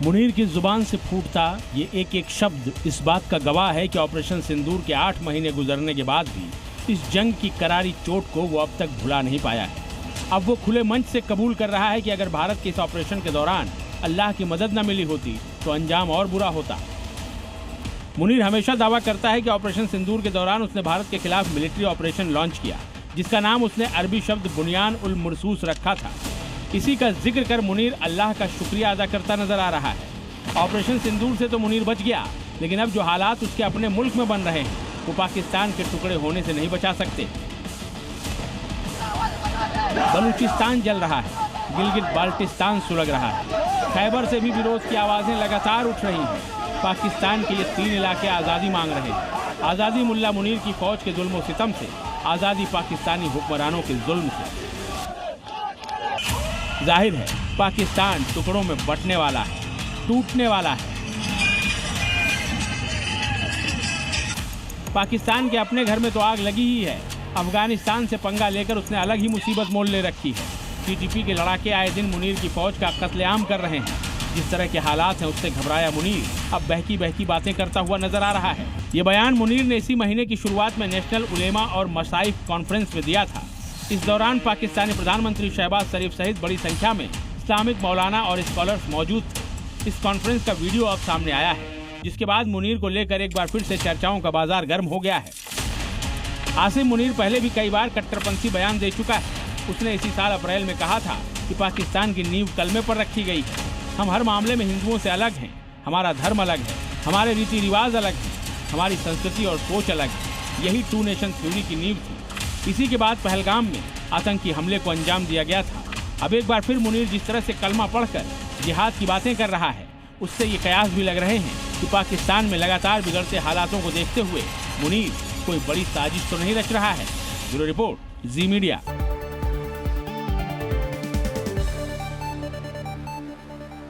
मुनीर की जुबान से फूटता ये एक एक शब्द इस बात का गवाह है कि ऑपरेशन सिंदूर के 8 महीने गुजरने के बाद भी इस जंग की करारी चोट को वो अब तक भुला नहीं पाया है। अब वो खुले मंच से कबूल कर रहा है कि अगर भारत के इस ऑपरेशन के दौरान अल्लाह की मदद न मिली होती तो अंजाम और बुरा होता। मुनीर हमेशा दावा करता है कि ऑपरेशन सिंदूर के दौरान उसने भारत के खिलाफ मिलिट्री ऑपरेशन लॉन्च किया, जिसका नाम उसने अरबी शब्द बुनियान उल मुरसूस रखा था। इसी का जिक्र कर मुनीर अल्लाह का शुक्रिया अदा करता नजर आ रहा है। ऑपरेशन सिंदूर से तो मुनीर बच गया, लेकिन अब जो हालात उसके अपने मुल्क में बन रहे हैं वो पाकिस्तान के टुकड़े होने से नहीं बचा सकते। बलूचिस्तान जल रहा है, गिलगित बाल्टिस्तान सुलग रहा है, खैबर से भी विरोध की आवाजें लगातार उठ रही हैं। पाकिस्तान के ये 3 इलाके आज़ादी मांग रहे हैं। आज़ादी मुल्ला मुनीर की फौज के जुल्म सितम से, आज़ादी पाकिस्तानी हुक्मरानों के जुल्म से। जाहिर है पाकिस्तान टुकड़ों में बंटने वाला है, टूटने वाला है। पाकिस्तान के अपने घर में तो आग लगी ही है। अफगानिस्तान से पंगा लेकर उसने अलग ही मुसीबत मोल ले रखी है। टीटीपी के लड़ाके आए दिन मुनीर की फौज का कत्लेआम कर रहे हैं। जिस तरह के हालात हैं उससे घबराया मुनीर अब बहकी बहकी बातें करता हुआ नजर आ रहा है। ये बयान मुनीर ने इसी महीने की शुरुआत में नेशनल उलेमा और मसाइफ कॉन्फ्रेंस में दिया था। इस दौरान पाकिस्तानी प्रधानमंत्री शहबाज शरीफ सहित बड़ी संख्या में इस्लामिक मौलाना और स्कॉलर्स मौजूद थे। इस कॉन्फ्रेंस का वीडियो अब सामने आया है, जिसके बाद मुनीर को लेकर एक बार फिर से चर्चाओं का बाजार गर्म हो गया है। आसिम मुनीर पहले भी कई बार कट्टरपंथी बयान दे चुका है। उसने इसी साल अप्रैल में कहा था कि पाकिस्तान की नींव कलमे पर रखी गई है। हम हर मामले में हिंदुओं से अलग हैं, हमारा धर्म अलग है, हमारे रीति रिवाज अलग हैं, हमारी संस्कृति और सोच अलग है। यही 2 नेशन थ्योरी की नींव थी। इसी के बाद पहलगाम में आतंकी हमले को अंजाम दिया गया था। अब एक बार फिर मुनीर जिस तरह से कलमा पढ़कर जिहाद की बातें कर रहा है, उससे ये कयास भी लग रहे हैं कि पाकिस्तान में लगातार बिगड़ते हालातों को देखते हुए मुनीर कोई बड़ी साजिश तो नहीं रच रहा है। ब्यूरो रिपोर्ट, जी मीडिया।